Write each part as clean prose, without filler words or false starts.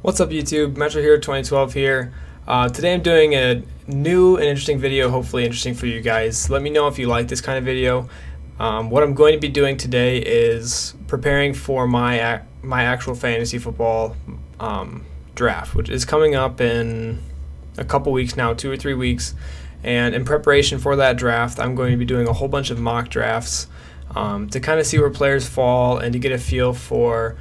What's up YouTube, Metro here, 2012 here. Today I'm doing a new and interesting video, hopefully interesting for you guys. Let me know if you like this kind of video. What I'm going to be doing today is preparing for my actual fantasy football draft, which is coming up in a couple weeks now, 2 or 3 weeks. And in preparation for that draft, I'm going to be doing a whole bunch of mock drafts to kind of see where players fall and to get a feel for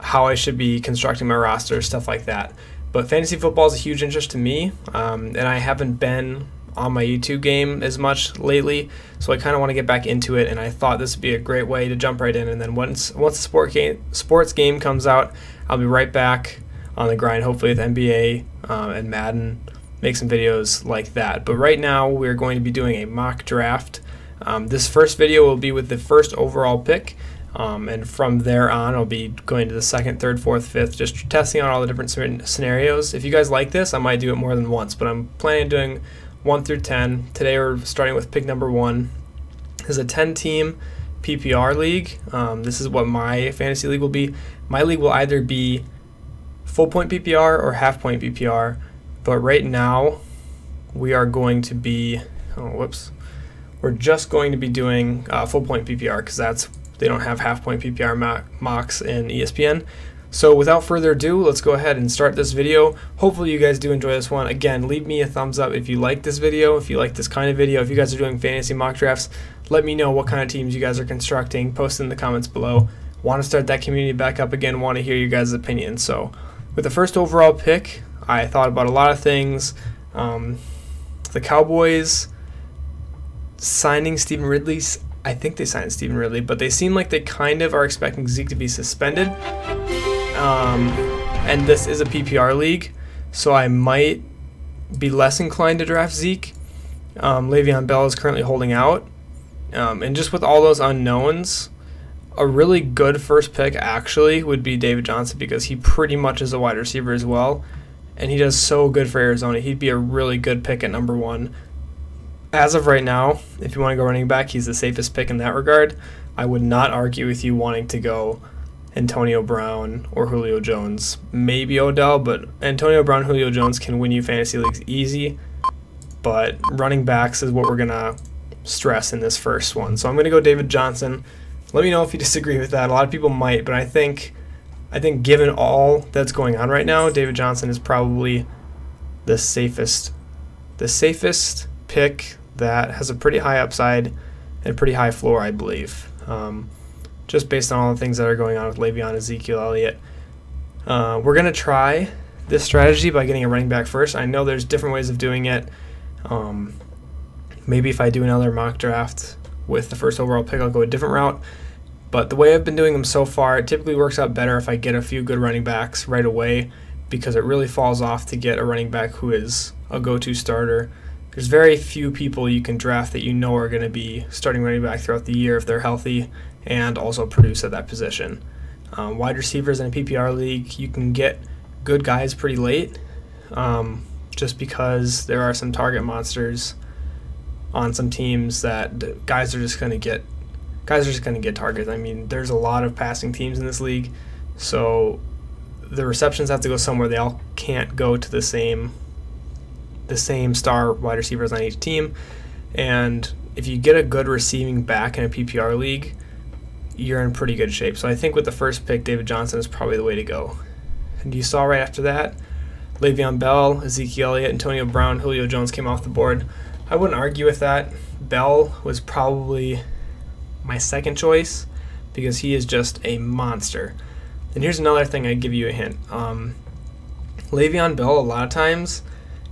how I should be constructing my roster, stuff like that. But fantasy football is a huge interest to me, and I haven't been on my YouTube game as much lately, so I kind of want to get back into it, and I thought this would be a great way to jump right in. And then once the sports game comes out, I'll be right back on the grind, hopefully with NBA and Madden, make some videos like that. But right now we're going to be doing a mock draft. This first video will be with the first overall pick. And from there on, I'll be going to the second, third, fourth, fifth, just testing out all the different scenarios. If you guys like this, I might do it more than once, but I'm planning on doing 1 through 10. Today we're starting with pick number 1. This is a 10-team PPR league. This is what my fantasy league will be. My league will either be full-point PPR or half-point PPR, but right now we are going to be, we're just going to be doing full-point PPR because they don't have half-point PPR mocks in ESPN. So without further ado, let's go ahead and start this video. Hopefully you guys do enjoy this one. Again, leave me a thumbs up if you like this video, if you like this kind of video. If you guys are doing fantasy mock drafts, let me know what kind of teams you guys are constructing. Post in the comments below. Want to start that community back up again, want to hear you guys' opinions. So with the first overall pick, I thought about a lot of things. The Cowboys signing Stephen Ridley, I think they signed Stephen Ridley, but they seem like they kind of are expecting Zeke to be suspended. And this is a PPR league, so I might be less inclined to draft Zeke. Le'Veon Bell is currently holding out. And just with all those unknowns, a really good first pick actually would be David Johnson, because he pretty much is a wide receiver as well. And he does so good for Arizona. He'd be a really good pick at number 1. As of right now, if you want to go running back, he's the safest pick in that regard. I would not argue with you wanting to go Antonio Brown or Julio Jones. Maybe Odell, but Antonio Brown, Julio Jones can win you fantasy leagues easy. But running backs is what we're going to stress in this first one. So I'm going to go David Johnson. Let me know if you disagree with that. A lot of people might, but I think given all that's going on right now, David Johnson is probably the safest pick that has a pretty high upside and pretty high floor, I believe. Just based on all the things that are going on with Le'Veon, Ezekiel Elliott. We're going to try this strategy by getting a running back first. I know there's different ways of doing it. Maybe if I do another mock draft with the first overall pick, I'll go a different route. But the way I've been doing them so far, it typically works out better if I get a few good running backs right away, because it really falls off to get a running back who is a go-to starter. There's very few people you can draft that you know are going to be starting running back throughout the year if they're healthy and also produce at that position. Wide receivers in a PPR league, you can get good guys pretty late, just because there are some target monsters on some teams that guys are just going to get targets. I mean, there's a lot of passing teams in this league, so the receptions have to go somewhere. They all can't go to the same star wide receivers on each team. And if you get a good receiving back in a PPR league, you're in pretty good shape. So I think with the first pick, David Johnson is probably the way to go. And you saw right after that, Le'Veon Bell, Ezekiel Elliott, Antonio Brown, Julio Jones came off the board. I wouldn't argue with that. Bell was probably my second choice because he is just a monster. And here's another thing, I'd give you a hint. Le'Veon Bell, a lot of times,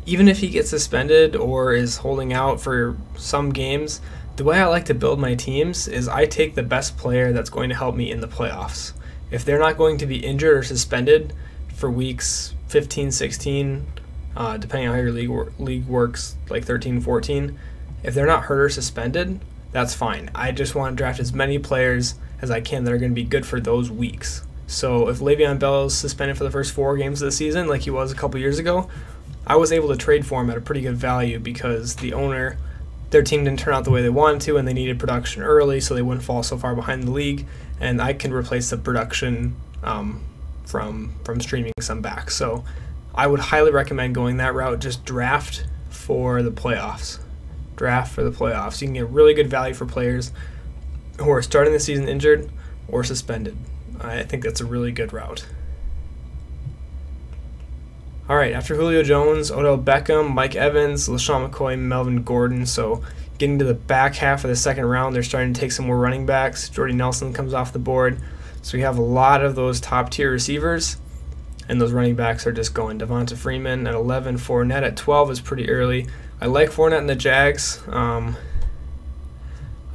even if he gets suspended or is holding out for some games, the way I like to build my teams is I take the best player that's going to help me in the playoffs. If they're not going to be injured or suspended for weeks 15, 16, depending on how your league works, like 13, 14, if they're not hurt or suspended, that's fine. I just want to draft as many players as I can that are going to be good for those weeks. So if Le'Veon Bell is suspended for the first 4 games of the season, like he was a couple years ago, I was able to trade for him at a pretty good value because the owner, their team didn't turn out the way they wanted to, and they needed production early so they wouldn't fall so far behind the league, and I can replace the production from streaming some back. So I would highly recommend going that route. Just draft for the playoffs. Draft for the playoffs. You can get really good value for players who are starting the season injured or suspended. I think that's a really good route. All right, after Julio Jones, Odell Beckham, Mike Evans, LaShawn McCoy, Melvin Gordon. So getting to the back half of the second round, they're starting to take some more running backs. Jordy Nelson comes off the board. So we have a lot of those top-tier receivers, and those running backs are just going. Devonta Freeman at 11, Fournette at 12 is pretty early. I like Fournette in the Jags. I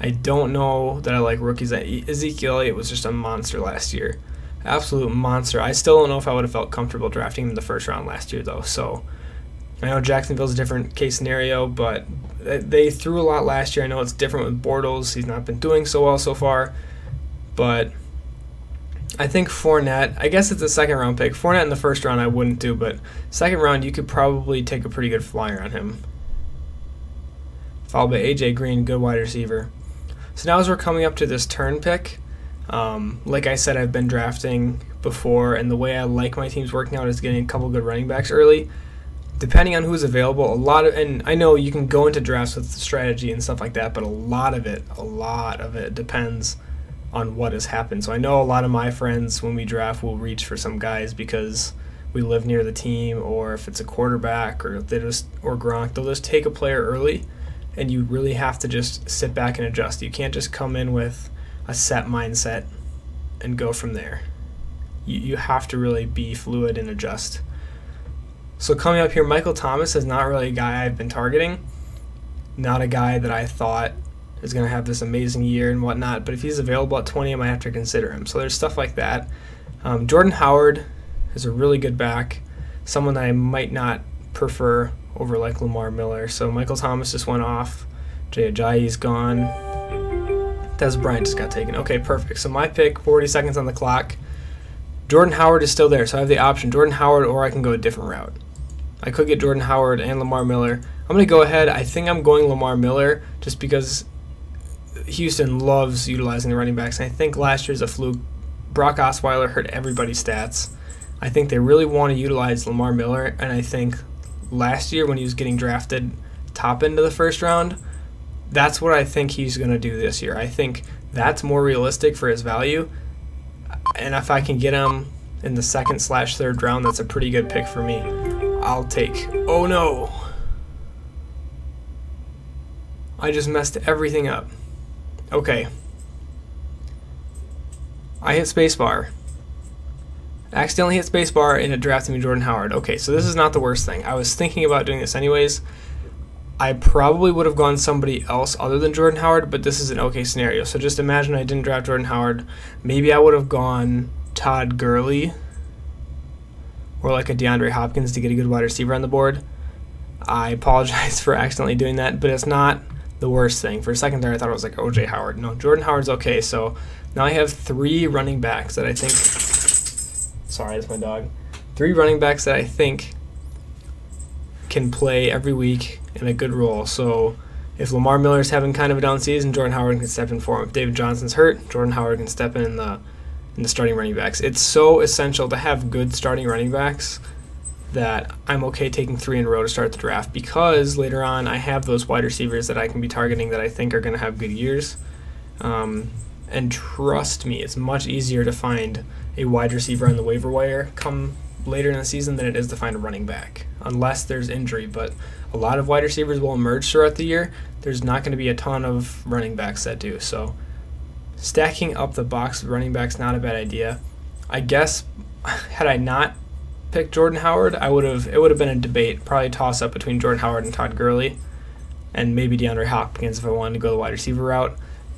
don't know that I like rookies. Ezekiel Elliott was just a monster last year. Absolute monster. I still don't know if I would have felt comfortable drafting him in the first round last year, though. So I know Jacksonville's a different case scenario, but they threw a lot last year. I know it's different with Bortles. He's not been doing so well so far. But I think Fournette, I guess it's a second-round pick. Fournette in the first round I wouldn't do, but second round you could probably take a pretty good flyer on him. Followed by A.J. Green, good wide receiver. So now as we're coming up to this turn pick, like I said, I've been drafting before, and the way I like my teams working out is getting a couple good running backs early. Depending on who's available, and I know you can go into drafts with strategy and stuff like that, but a lot of it depends on what has happened. So I know a lot of my friends, when we draft, will reach for some guys because we live near the team, or if it's a quarterback, or Gronk, they'll just take a player early, and you really have to just sit back and adjust. You can't just come in with a set mindset and go from there. You have to really be fluid and adjust. So coming up here, Michael Thomas is not really a guy I've been targeting. Not a guy that I thought is going to have this amazing year and whatnot, but if he's available at 20, I might have to consider him. So there's stuff like that. Jordan Howard is a really good back, someone that I might not prefer over like Lamar Miller. So Michael Thomas just went off. Jay Ajayi's gone. Des Bryant just got taken. Okay, perfect. So my pick, 40 seconds on the clock. Jordan Howard is still there, so I have the option Jordan Howard, or I can go a different route. I could get Jordan Howard and Lamar Miller. I'm going to go ahead. I think I'm going Lamar Miller just because Houston loves utilizing the running backs. And I think last year's a fluke. Brock Osweiler hurt everybody's stats. I think they really want to utilize Lamar Miller, and I think last year when he was getting drafted top end of the first round, that's what I think he's going to do this year. I think that's more realistic for his value, and if I can get him in the second/third round, that's a pretty good pick for me. I'll take. Oh no, I just messed everything up. Okay, I hit spacebar. Accidentally hit spacebar and it drafted me Jordan Howard. Okay, so this is not the worst thing. I was thinking about doing this anyways. I probably would have gone somebody else other than Jordan Howard, but this is an okay scenario. So just imagine I didn't draft Jordan Howard. Maybe I would have gone Todd Gurley or like a DeAndre Hopkins to get a good wide receiver on the board. I apologize for accidentally doing that, but it's not the worst thing. For a second there, I thought it was like O.J. Howard. No, Jordan Howard's okay. So now I have 3 running backs that I think... Sorry, that's my dog. 3 running backs that I think can play every week in a good role. So if Lamar Miller's having kind of a down season, Jordan Howard can step in for him. If David Johnson's hurt, Jordan Howard can step in the starting running backs. It's so essential to have good starting running backs that I'm okay taking 3 in a row to start the draft, because later on I have those wide receivers that I can be targeting that I think are going to have good years. And trust me, it's much easier to find a wide receiver on the waiver wire come later in the season than it is to find a running back, unless there's injury. But a lot of wide receivers will emerge throughout the year. There's not going to be a ton of running backs that do. So stacking up the box with running backs, not a bad idea. I guess had I not picked Jordan Howard, it would have been a debate, probably a toss-up between Jordan Howard and Todd Gurley, and maybe DeAndre Hopkins if I wanted to go the wide receiver route.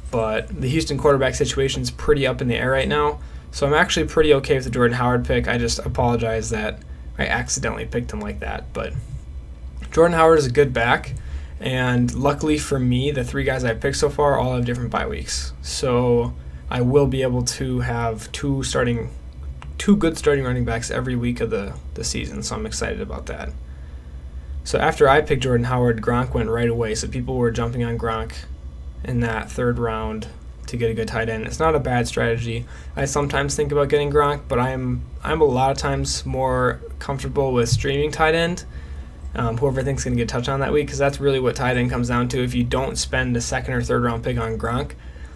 But the Houston quarterback situation is pretty up in the air right now, so I'm actually pretty okay with the Jordan Howard pick. I just apologize that I accidentally picked him like that. But Jordan Howard is a good back, and luckily for me, the 3 guys I picked so far all have different bye weeks. So I will be able to have 2 good starting running backs every week of the season, so I'm excited about that. So after I picked Jordan Howard, Gronk went right away, so people were jumping on Gronk in that 3rd round to get a good tight end. It's not a bad strategy. I sometimes think about getting Gronk, but I'm a lot of times more comfortable with streaming tight end. Whoever thinks going to get a touchdown that week, because that's really what tight end comes down to. If you don't spend a second or third round pick on Gronk,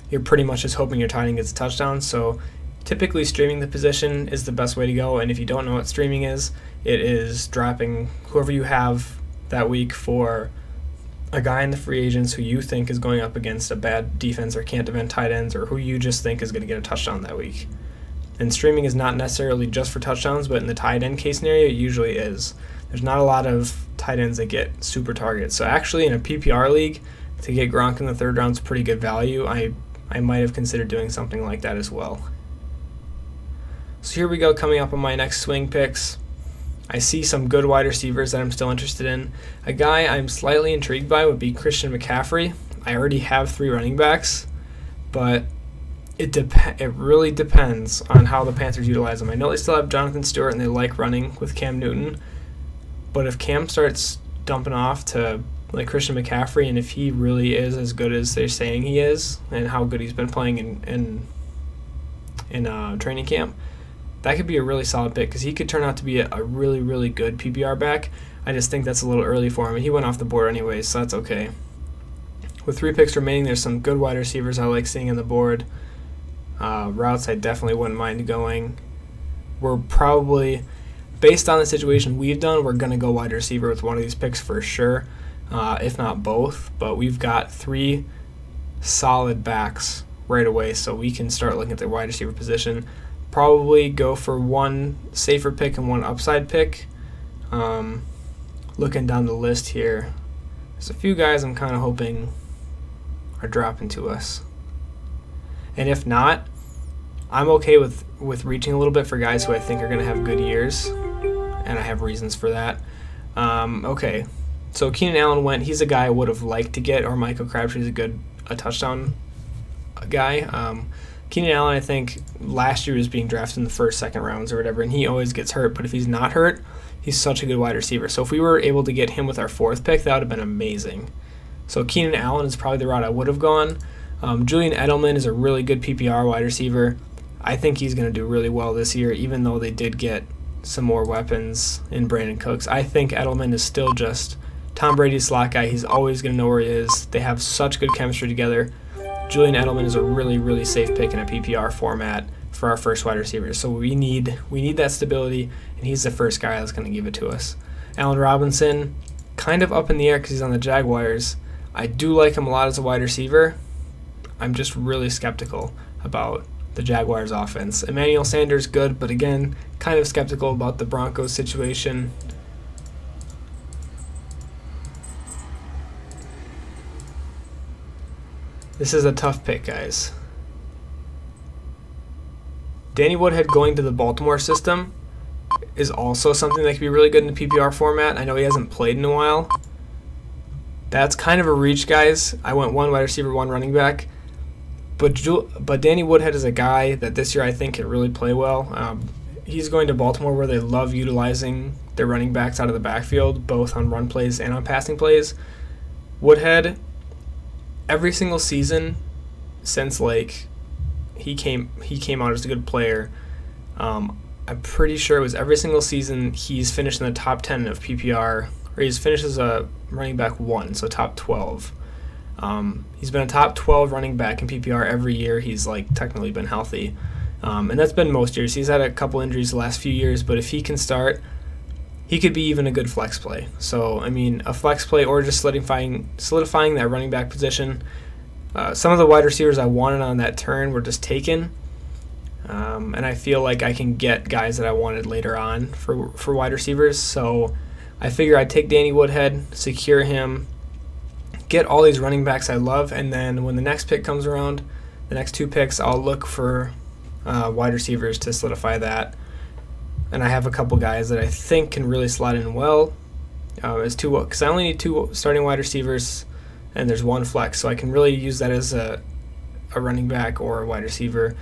you're pretty much just hoping your tight end gets a touchdown. So typically streaming the position is the best way to go, and if you don't know what streaming is, it is dropping whoever you have that week for a guy in the free agents who you think is going up against a bad defense or can't defend tight ends, or who you just think is going to get a touchdown that week. And streaming is not necessarily just for touchdowns, but in the tight end case scenario, it usually is. There's not a lot of tight ends that get super targets. So actually in a PPR league, to get Gronk in the third round is pretty good value. I might have considered doing something like that as well. So here we go, coming up on my next swing picks. I see some good wide receivers that I'm still interested in. A guy I'm slightly intrigued by would be Christian McCaffrey. I already have 3 running backs, but it really depends on how the Panthers utilize them. I know they still have Jonathan Stewart and they like running with Cam Newton, but if Cam starts dumping off to like Christian McCaffrey, and if he really is as good as they're saying he is, and how good he's been playing in training camp, that could be a really solid pick, because he could turn out to be a really, really good PPR back. I just think that's a little early for him, and he went off the board anyways, so that's okay. With 3 picks remaining, there's some good wide receivers I like seeing on the board. Routes I definitely wouldn't mind going. We're probably, based on the situation we've done, we're going to go wide receiver with one of these picks for sure, if not both. But we've got 3 solid backs right away, so we can start looking at the wide receiver position. Probably go for 1 safer pick and 1 upside pick. Looking down the list here, there's a few guys I'm kind of hoping are dropping to us. And if not, I'm okay with reaching a little bit for guys who I think are going to have good years, and I have reasons for that. Okay, so Keenan Allen went. He's a guy I would have liked to get, or Michael Crabtree's a touchdown guy. Keenan Allen, I think, last year was being drafted in the first, second rounds or whatever, and he always gets hurt. But if he's not hurt, he's such a good wide receiver. So if we were able to get him with our 4th pick, that would have been amazing. So Keenan Allen is probably the route I would have gone. Julian Edelman is a really good PPR wide receiver. I think he's going to do really well this year, even though they did get some more weapons in Brandon Cooks. I think Edelman is still just Tom Brady's slot guy. He's always going to know where he is. They have such good chemistry together. Julian Edelman is a really, really safe pick in a PPR format for our first wide receiver. So we need that stability, and he's the first guy that's going to give it to us. Allen Robinson, kind of up in the air because he's on the Jaguars. I do like him a lot as a wide receiver. I'm just really skeptical about the Jaguars offense. Emmanuel Sanders, good, but again, kind of skeptical about the Broncos situation. This is a tough pick, guys. Danny Woodhead going to the Baltimore system is also something that could be really good in the PPR format. I know he hasn't played in a while. That's kind of a reach, guys. I went 1 wide receiver, 1 running back. But Danny Woodhead is a guy that this year I think can really play well. He's going to Baltimore, where they love utilizing their running backs out of the backfield, both on run plays and on passing plays. Woodhead, every single season since like he came out as a good player, I'm pretty sure it was every single season he's finished in the top 10 of PPR, or he's finished as a running back 1, so top 12. He's been a top 12 running back in PPR every year he's like technically been healthy, and that's been most years. He's had a couple injuries the last few years, but if he can start, he could be even a good flex play. So I mean, a flex play or just solidifying that running back position. Some of the wide receivers I wanted on that turn were just taken, and I feel like I can get guys that I wanted later on for wide receivers. So I figure I'd take Danny Woodhead, secure him, get all these running backs I love, and then when the next pick comes around, the next 2 picks, I'll look for wide receivers to solidify that. And I have a couple guys that I think can really slot in well as 2, because I only need 2 starting wide receivers, and there's 1 flex, so I can really use that as a running back or a wide receiver.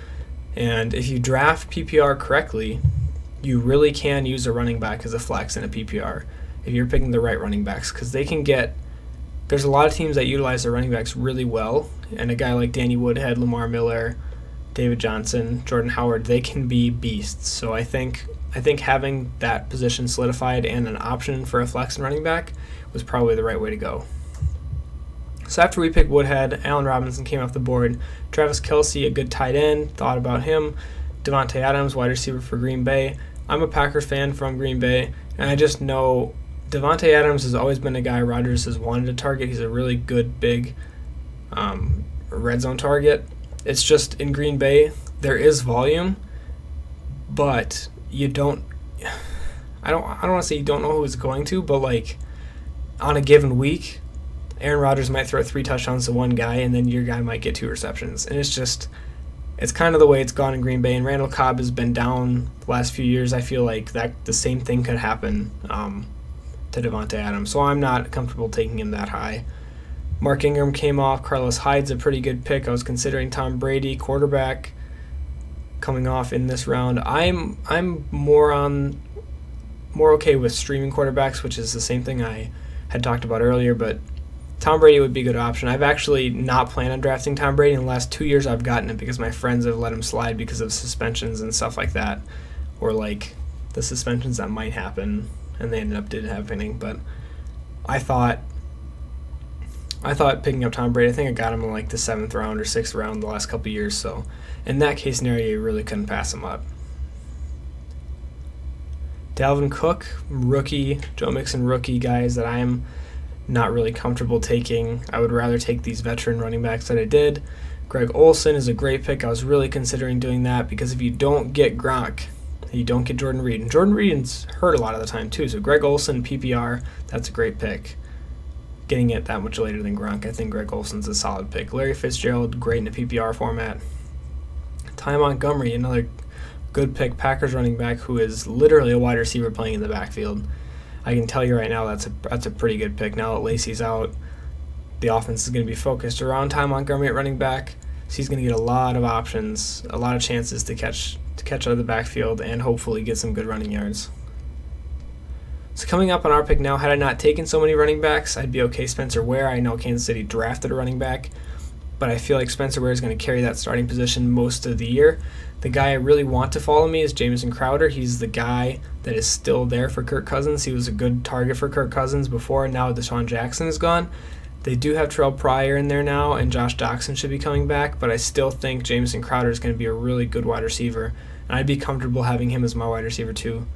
And if you draft PPR correctly, you really can use a running back as a flex in a PPR if you're picking the right running backs, because they can get. There's a lot of teams that utilize their running backs really well and a guy like Danny Woodhead, Lamar Miller, David Johnson, Jordan Howard, they can be beasts. So I think having that position solidified and an option for a flex and running back was probably the right way to go. So after we picked Woodhead, Allen Robinson came off the board. Travis Kelce, a good tight end, thought about him. Davante Adams, wide receiver for Green Bay. I'm a Packers fan from Green Bay, and I just know Davante Adams has always been a guy Rodgers has wanted to target. He's a really good, big red zone target. It's just in Green Bay, there is volume, but you don't. I don't want to say you don't know who it's going to, but like on a given week, Aaron Rodgers might throw 3 touchdowns to one guy, and then your guy might get 2 receptions, and it's kind of the way it's gone in Green Bay. And Randall Cobb has been down the last few years. I feel like that the same thing could happen to Davante Adams, so I'm not comfortable taking him that high. Mark Ingram came off. Carlos Hyde's a pretty good pick. I was considering Tom Brady, quarterback, coming off in this round. I'm more okay with streaming quarterbacks, which is the same thing I had talked about earlier, but Tom Brady would be a good option. I've actually not planned on drafting Tom Brady. In the last 2 years, I've gotten it because my friends have let him slide because of suspensions and stuff like that, or like the suspensions that might happen, and they ended up did happening. But I thought picking up Tom Brady, I think I got him in like the 7th round or 6th round the last couple of years, so in that case scenario, you really couldn't pass him up. Dalvin Cook, rookie, Joe Mixon rookie, guys that I am not really comfortable taking. I would rather take these veteran running backs that I did. Greg Olsen is a great pick. I was really considering doing that because if you don't get Gronk, you don't get Jordan Reed. And Jordan Reed's hurt a lot of the time too, so Greg Olsen, PPR, that's a great pick. Getting it that much later than Gronk, I think Greg Olsen's a solid pick. Larry Fitzgerald, great in a PPR format. Ty Montgomery, another good pick, Packers running back who is literally a wide receiver playing in the backfield. I can tell you right now that's a pretty good pick. Now that Lacey's out, the offense is going to be focused around Ty Montgomery at running back, so he's going to get a lot of options, a lot of chances to catch out of the backfield and hopefully get some good running yards. So coming up on our pick now, had I not taken so many running backs, I'd be okay. Spencer Ware, I know Kansas City drafted a running back, but I feel like Spencer Ware is going to carry that starting position most of the year. The guy I really want to follow me is Jamison Crowder. He's the guy that is still there for Kirk Cousins. He was a good target for Kirk Cousins before, and now Deshaun Jackson is gone. They do have Terrell Pryor in there now, and Josh Doxson should be coming back, but I still think Jamison Crowder is going to be a really good wide receiver, and I'd be comfortable having him as my wide receiver too.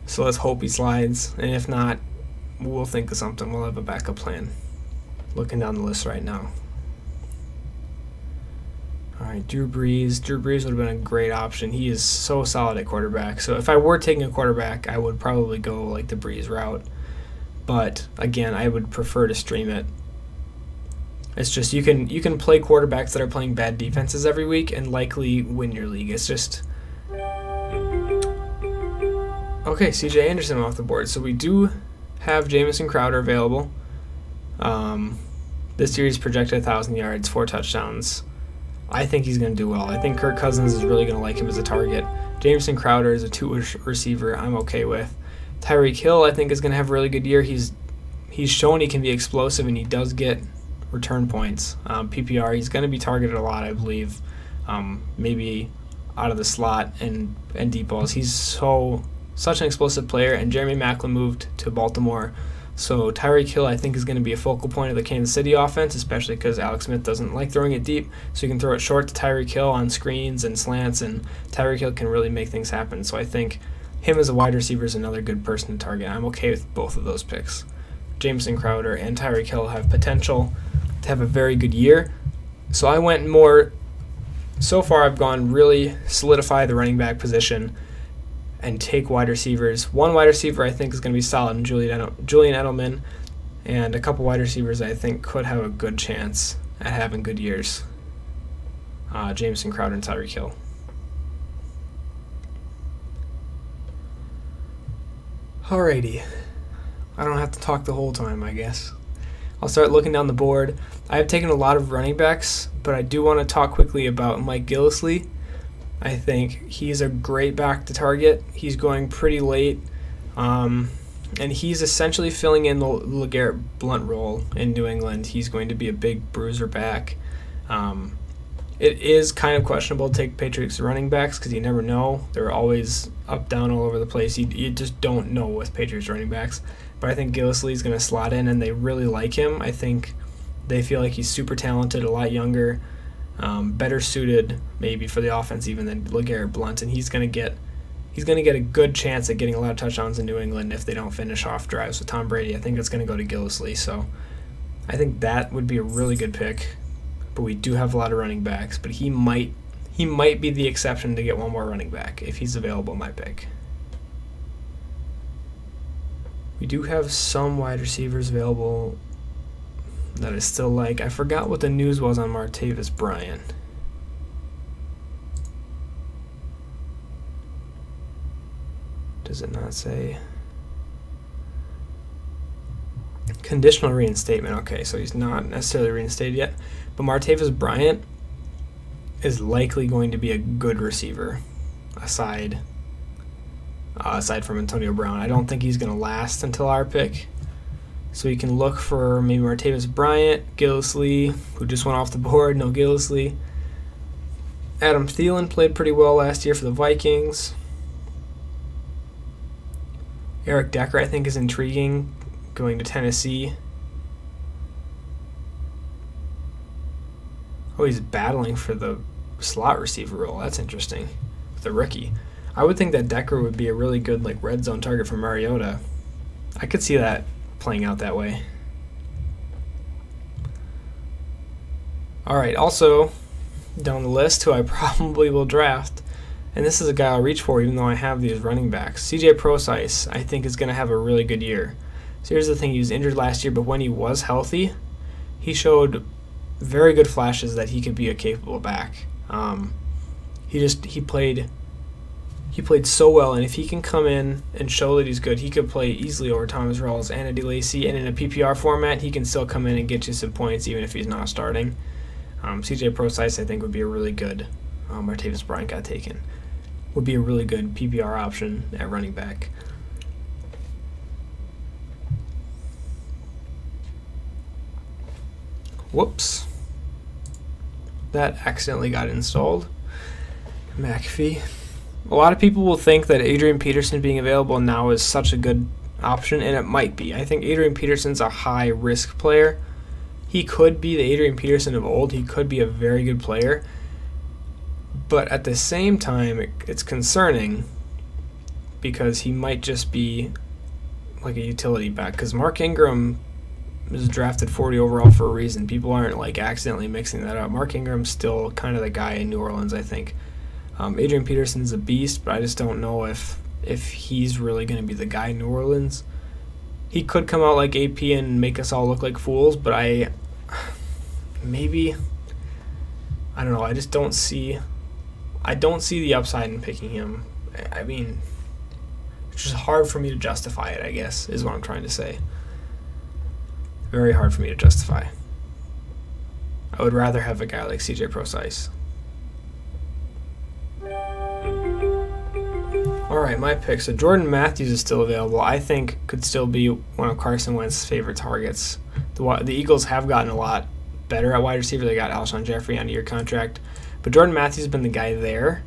So let's hope he slides, and if not, we'll think of something. We'll have a backup plan. Looking down the list right now. All right, Drew Brees. Drew Brees would have been a great option. He is so solid at quarterback. So if I were taking a quarterback, I would probably go like the Brees route. But again, I would prefer to stream it. It's just you can play quarterbacks that are playing bad defenses every week and likely win your league. It's just okay. C.J. Anderson off the board. So we do have Jamison Crowder available. This year he's projected 1,000 yards, 4 touchdowns. I think he's going to do well. I think Kirk Cousins is really going to like him as a target. Jamison Crowder is a 2 receiver I'm okay with. Tyreek Hill I think is going to have a really good year. He's shown he can be explosive and he does get return points. PPR, he's going to be targeted a lot, I believe. Maybe out of the slot and deep balls. He's such an explosive player, and Jeremy Maclin moved to Baltimore. So Tyreek Hill, I think, is going to be a focal point of the Kansas City offense, especially because Alex Smith doesn't like throwing it deep. So you can throw it short to Tyreek Hill on screens and slants, and Tyreek Hill can really make things happen. So I think him as a wide receiver is another good person to target. I'm okay with both of those picks. Jamison Crowder and Tyreek Hill have potential to have a very good year. So I went more, so far I've gone really solidify the running back position and take wide receivers. One wide receiver I think is going to be solid in Julian Edelman, and a couple wide receivers I think could have a good chance at having good years. Jamison Crowder and Tyreek Hill. Alrighty. I don't have to talk the whole time, I guess. I'll start looking down the board. I have taken a lot of running backs, but I do want to talk quickly about Mike Gillislee. I think he's a great back to target. He's going pretty late. and he's essentially filling in the LeGarrette Blount role in New England. He's going to be a big bruiser back. It is kind of questionable to take Patriots running backs because you never know. They're always up, down, all over the place. You just don't know with Patriots running backs. But I think Gillislee is going to slot in, and they really like him. I think they feel like he's super talented, a lot younger, better suited maybe for the offense even than LeGarrette Blount, and he's going to get a good chance at getting a lot of touchdowns in New England if they don't finish off drives with Tom Brady. I think it's going to go to Gillislee, so I think that would be a really good pick. But we do have a lot of running backs, but he might be the exception to get one more running back if he's available, my pick. We do have some wide receivers available that I still like. I forgot what the news was on Martavis Bryant. Does it not say? Conditional reinstatement. Okay, so he's not necessarily reinstated yet. But Martavis Bryant is likely going to be a good receiver, aside from Antonio Brown. I don't think he's going to last until our pick. So you can look for maybe Martavis Bryant, Gillislee, who just went off the board, no Gillislee. Adam Thielen played pretty well last year for the Vikings. Eric Decker, I think, is intriguing, going to Tennessee. Oh, he's battling for the slot receiver role. That's interesting. With a rookie. I would think that Decker would be a really good red zone target for Mariota. I could see that playing out that way. Alright, also down the list who I probably will draft, and this is a guy I'll reach for even though I have these running backs. CJ Prosise, I think, is going to have a really good year. So here's the thing, he was injured last year, but when he was healthy, he showed very good flashes that he could be a capable back. He played so well, and if he can come in and show that he's good, he could play easily over Thomas Rawls and Eddie Lacy, and in a PPR format, he can still come in and get you some points even if he's not starting. CJ Prosise, I think, would be a really good, Martavis Bryant got taken, would be a really good PPR option at running back. Whoops. That accidentally got installed. McAfee. A lot of people will think that Adrian Peterson being available now is such a good option, and it might be. I think Adrian Peterson's a high-risk player. He could be the Adrian Peterson of old. He could be a very good player. But at the same time, it's concerning because he might just be like a utility back. Because Mark Ingram was drafted 40 overall for a reason. People aren't accidentally mixing that up. Mark Ingram's still kind of the guy in New Orleans, I think. Adrian Peterson's a beast, but I just don't know if he's really going to be the guy in New Orleans. He could come out like AP and make us all look like fools, but I don't know. I just don't see the upside in picking him. I mean, it's just hard for me to justify it, I guess, is what I'm trying to say. Very hard for me to justify. I would rather have a guy like CJ Prosise. Alright, my pick. So Jordan Matthews is still available. I think could still be one of Carson Wentz's favorite targets. The Eagles have gotten a lot better at wide receiver. They got Alshon Jeffrey on a year contract. But Jordan Matthews has been the guy there.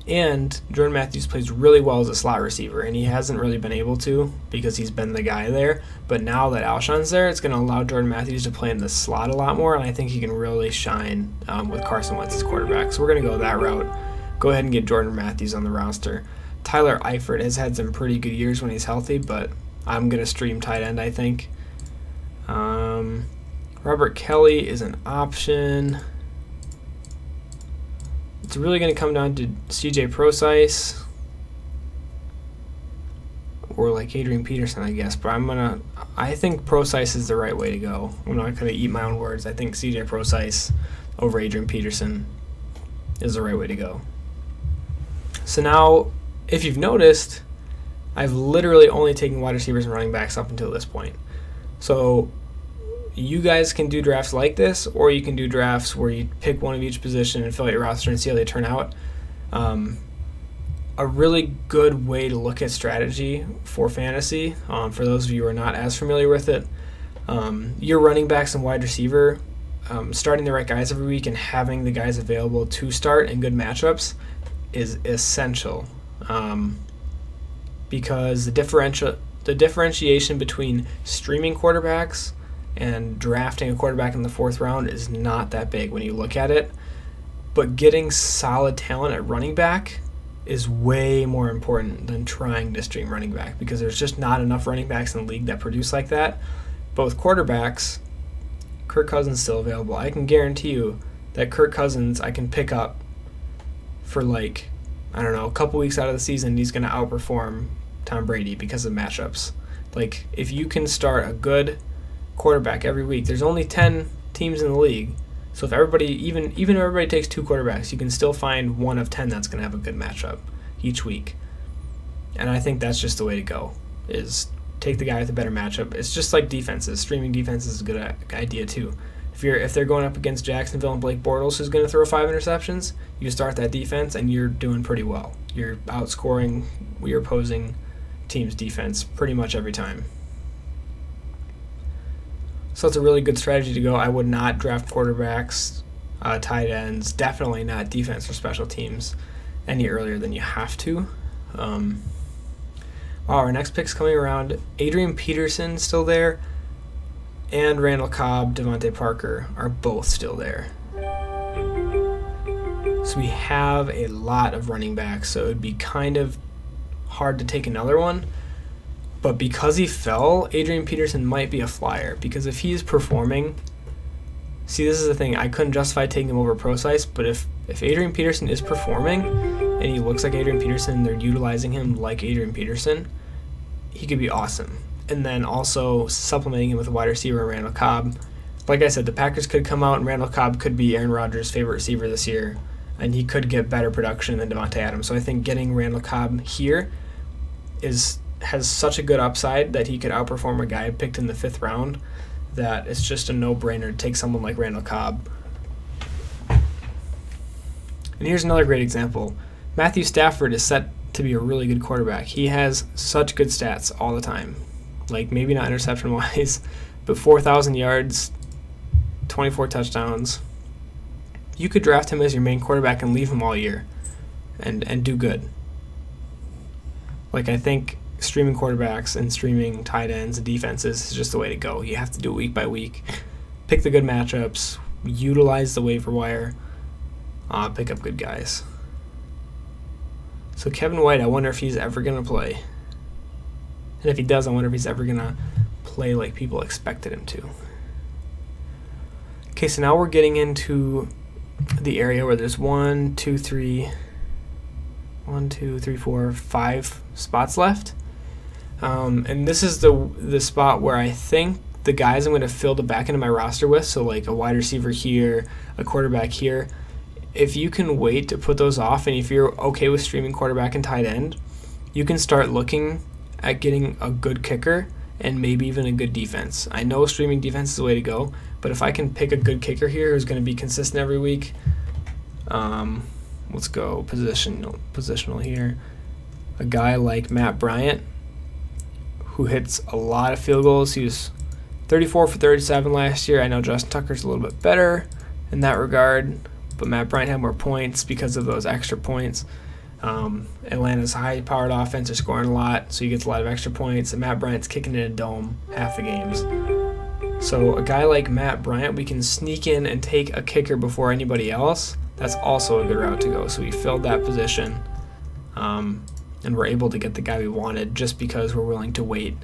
And Jordan Matthews plays really well as a slot receiver. And he hasn't really been able to because he's been the guy there. But now that Alshon's there, it's going to allow Jordan Matthews to play in the slot a lot more. And I think he can really shine with Carson Wentz as quarterback. So we're going to go that route. Go ahead and get Jordan Matthews on the roster. Tyler Eifert has had some pretty good years when he's healthy, but I'm going to stream tight end, I think. Robert Kelly is an option. It's really going to come down to CJ Prosise or like Adrian Peterson, I guess. But I think Prosise is the right way to go. I'm not going to eat my own words. I think CJ Prosise over Adrian Peterson is the right way to go. So now, if you've noticed, I've literally only taken wide receivers and running backs up until this point. So you guys can do drafts like this, or you can do drafts where you pick one of each position and fill out your roster and see how they turn out. a really good way to look at strategy for fantasy, for those of you who are not as familiar with it, your running backs and wide receiver, starting the right guys every week and having the guys available to start in good matchups is essential, because the differentiation between streaming quarterbacks and drafting a quarterback in the 4th round is not that big when you look at it, but getting solid talent at running back is way more important than trying to stream running back, because there's just not enough running backs in the league that produce like that. Both quarterbacks, Kirk Cousins still available. I can guarantee you that Kirk Cousins I can pick up for like, I don't know, a couple weeks out of the season, he's going to outperform Tom Brady because of matchups. Like, if you can start a good quarterback every week, there's only 10 teams in the league. So if everybody, even if everybody takes 2 quarterbacks, you can still find 1 of 10 that's going to have a good matchup each week. And I think that's just the way to go, is take the guy with a better matchup. It's just like defenses. Streaming defenses is a good idea too. If they're going up against Jacksonville and Blake Bortles, who's going to throw 5 interceptions, you start that defense and you're doing pretty well. You're outscoring your opposing team's defense pretty much every time. So it's a really good strategy to go. I would not draft quarterbacks, tight ends, definitely not defense or special teams any earlier than you have to. Our next pick's coming around. Adrian Peterson still there, and Randall Cobb, Devontae Parker are both still there. So we have a lot of running backs, so it would be kind of hard to take another one. But because he fell, Adrian Peterson might be a flyer, because if he's performing, see, this is the thing, I couldn't justify taking him over Procise, but if Adrian Peterson is performing and he looks like Adrian Peterson, they're utilizing him like Adrian Peterson, he could be awesome. And then also supplementing him with a wide receiver, Randall Cobb. Like I said, the Packers could come out and Randall Cobb could be Aaron Rodgers' favorite receiver this year, and he could get better production than Devontae Adams. So I think getting Randall Cobb here has such a good upside that he could outperform a guy picked in the 5th round that it's just a no-brainer to take someone like Randall Cobb. And here's another great example. Matthew Stafford is set to be a really good quarterback. He has such good stats all the time. Like, maybe not interception-wise, but 4,000 yards, 24 touchdowns. You could draft him as your main quarterback and leave him all year and do good. Like, I think streaming quarterbacks and streaming tight ends and defenses is just the way to go. You have to do it week by week. Pick the good matchups, utilize the waiver wire, pick up good guys. So Kevin White, I wonder if he's ever going to play. And if he does, I wonder if he's ever going to play like people expected him to. Okay, so now we're getting into the area where there's 1, 2, 3, 4, 5 spots left. And this is the spot where I think the guys I'm going to fill the back end of my roster with, so like a wide receiver here, a quarterback here, if you can wait to put those off, and if you're okay with streaming quarterback and tight end, you can start looking at getting a good kicker and maybe even a good defense. I know streaming defense is the way to go, but if I can pick a good kicker here who's going to be consistent every week, let's go positional here. A guy like Matt Bryant, who hits a lot of field goals. He was 34 for 37 last year. I know Justin Tucker's a little bit better in that regard, but Matt Bryant had more points because of those extra points. Atlanta's high-powered offense are scoring a lot, so he gets a lot of extra points, and Matt Bryant's kicking in a dome half the games. So a guy like Matt Bryant, we can sneak in and take a kicker before anybody else. That's also a good route to go. So we filled that position, and we're able to get the guy we wanted just because we're willing to wait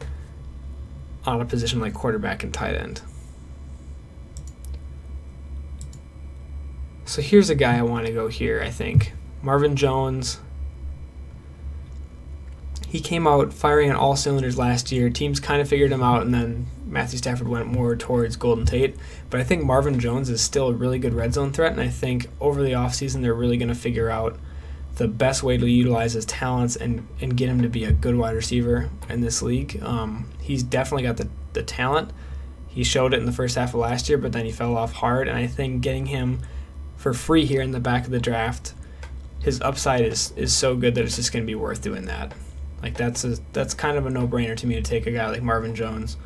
on a position like quarterback and tight end. So here's a guy I want to go here, I think. Marvin Jones. He came out firing on all cylinders last year. Teams kind of figured him out, and then Matthew Stafford went more towards Golden Tate. But I think Marvin Jones is still a really good red zone threat, and I think over the offseason they're really going to figure out the best way to utilize his talents and get him to be a good wide receiver in this league. He's definitely got the talent. He showed it in the first half of last year, but then he fell off hard, and I think getting him for free here in the back of the draft, his upside is so good that it's just going to be worth doing that. Like that's kind of a no-brainer to me to take a guy like Marvin Jones.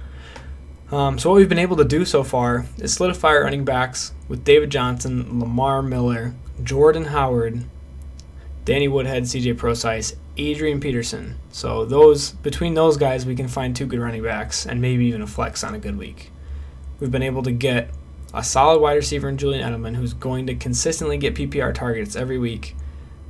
So what we've been able to do so far is solidify our running backs with David Johnson, Lamar Miller, Jordan Howard, Danny Woodhead, CJ Prosise, Adrian Peterson. So between those guys, we can find 2 good running backs and maybe even a flex on a good week. We've been able to get a solid wide receiver in Julian Edelman, who's going to consistently get PPR targets every week.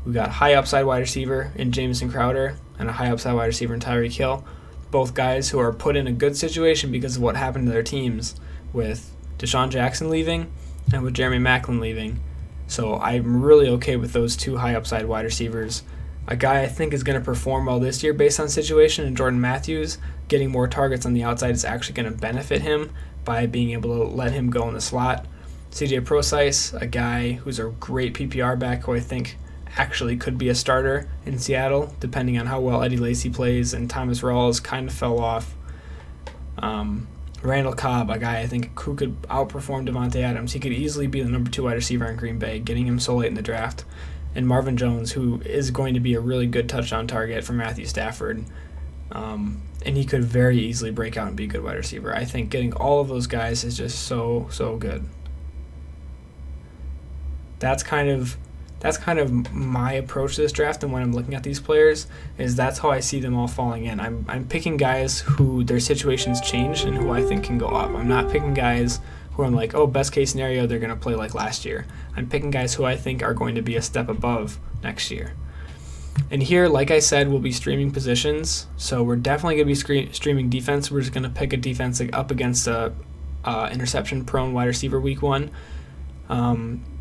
We've got high upside wide receiver in Jamison Crowder and a high upside wide receiver in Tyreek Hill. Both guys who are put in a good situation because of what happened to their teams with Deshaun Jackson leaving and with Jeremy Maclin leaving. So I'm really okay with those 2 high upside wide receivers. A guy I think is going to perform well this year based on situation, and Jordan Matthews getting more targets on the outside is actually going to benefit him by being able to let him go in the slot. CJ Prosise, a guy who's a great PPR back who I think actually could be a starter in Seattle, depending on how well Eddie Lacy plays, and Thomas Rawls kind of fell off. Randall Cobb, a guy I think who could outperform Devontae Adams. He could easily be the number 2 wide receiver in Green Bay, getting him so late in the draft. And Marvin Jones, who is going to be a really good touchdown target for Matthew Stafford. And he could very easily break out and be a good wide receiver. I think getting all of those guys is just so good. That's kind of my approach to this draft, and when I'm looking at these players, is that's how I see them all falling in. I'm picking guys who their situations change and who I think can go up. I'm not picking guys who I'm like, oh, best case scenario, they're going to play like last year. I'm picking guys who I think are going to be a step above next year. And here, like I said, we'll be streaming positions, so we're definitely going to be streaming defense. We're just going to pick a defense like up against a interception-prone wide receiver week 1.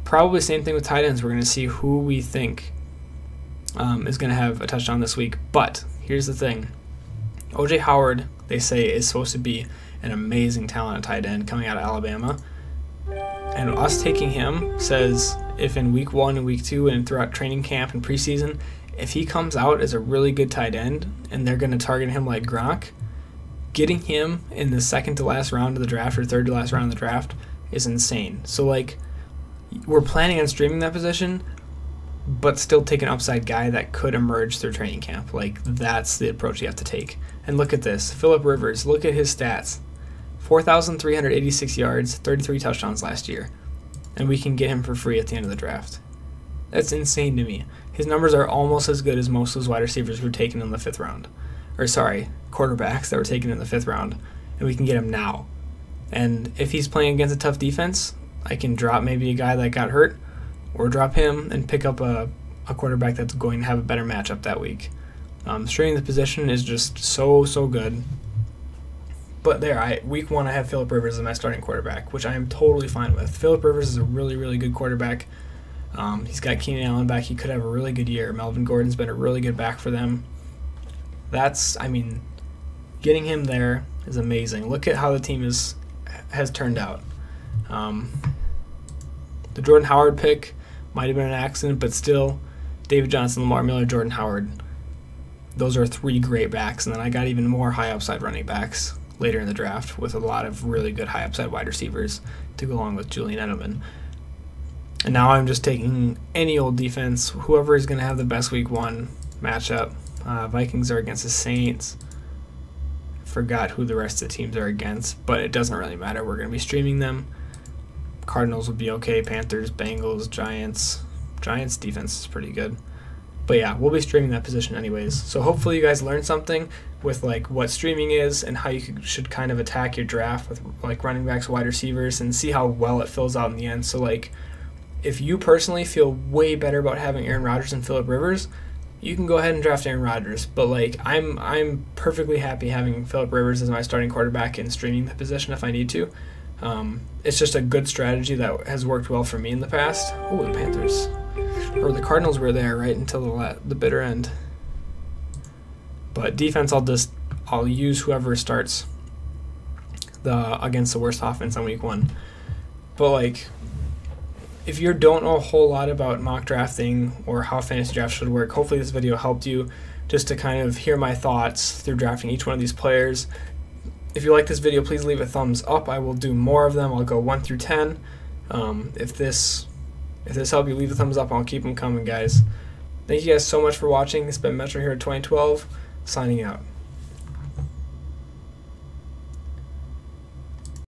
Probably same thing with tight ends. We're going to see who we think is going to have a touchdown this week. But here's the thing. O.J. Howard, they say, is supposed to be an amazing talent at tight end coming out of Alabama. And us taking him says if in week 1 and week 2 and throughout training camp and preseason, if he comes out as a really good tight end and they're going to target him like Gronk, getting him in the second to last round of the draft or third to last round of the draft is insane. So, like, we're planning on streaming that position, but still take an upside guy that could emerge through training camp. Like, that's the approach you have to take. And look at this. Phillip Rivers, look at his stats. 4,386 yards, 33 touchdowns last year. And we can get him for free at the end of the draft. That's insane to me. His numbers are almost as good as most of those wide receivers who were taken in the 5th round. Or sorry, quarterbacks that were taken in the 5th round. And we can get him now. And if he's playing against a tough defense, I can drop maybe a guy that got hurt, or drop him and pick up a quarterback that's going to have a better matchup that week. Streaming the position is just so good. But there, week 1 I have Phillip Rivers as my starting quarterback, which I am totally fine with. Phillip Rivers is a really good quarterback. He's got Keenan Allen back. He could have a really good year. Melvin Gordon's been a really good back for them. Getting him there is amazing. Look at how the team has turned out. The Jordan Howard pick might have been an accident, but still, David Johnson, Lamar Miller, Jordan Howard. Those are 3 great backs, and then I got even more high upside running backs later in the draft with a lot of really good high upside wide receivers to go along with Julian Edelman. And now I'm just taking any old defense, whoever is going to have the best week 1 matchup. Vikings are against the Saints. Forgot who the rest of the teams are against, but it doesn't really matter. We're going to be streaming them. Cardinals would be okay. Panthers, Bengals, Giants. Giants defense is pretty good. But yeah, we'll be streaming that position anyways. So hopefully you guys learned something with like what streaming is and how you should kind of attack your draft with like running backs, wide receivers, and see how well it fills out in the end. So like if you personally feel way better about having Aaron Rodgers and Phillip Rivers, you can go ahead and draft Aaron Rodgers. But like I'm perfectly happy having Phillip Rivers as my starting quarterback and streaming the position if I need to. It's just a good strategy that has worked well for me in the past. Oh, the Panthers. Or the Cardinals were there right until the bitter end. But defense, I'll use whoever starts against the worst offense on week 1. But like, if you don't know a whole lot about mock drafting or how fantasy draft should work, hopefully this video helped you just to kind of hear my thoughts through drafting each one of these players. If you like this video, please leave a thumbs up. I will do more of them. I'll go 1 through 10. If this helped you, leave a thumbs up. I'll keep them coming, guys. Thank you guys so much for watching. It's been Metro here 2012, signing out.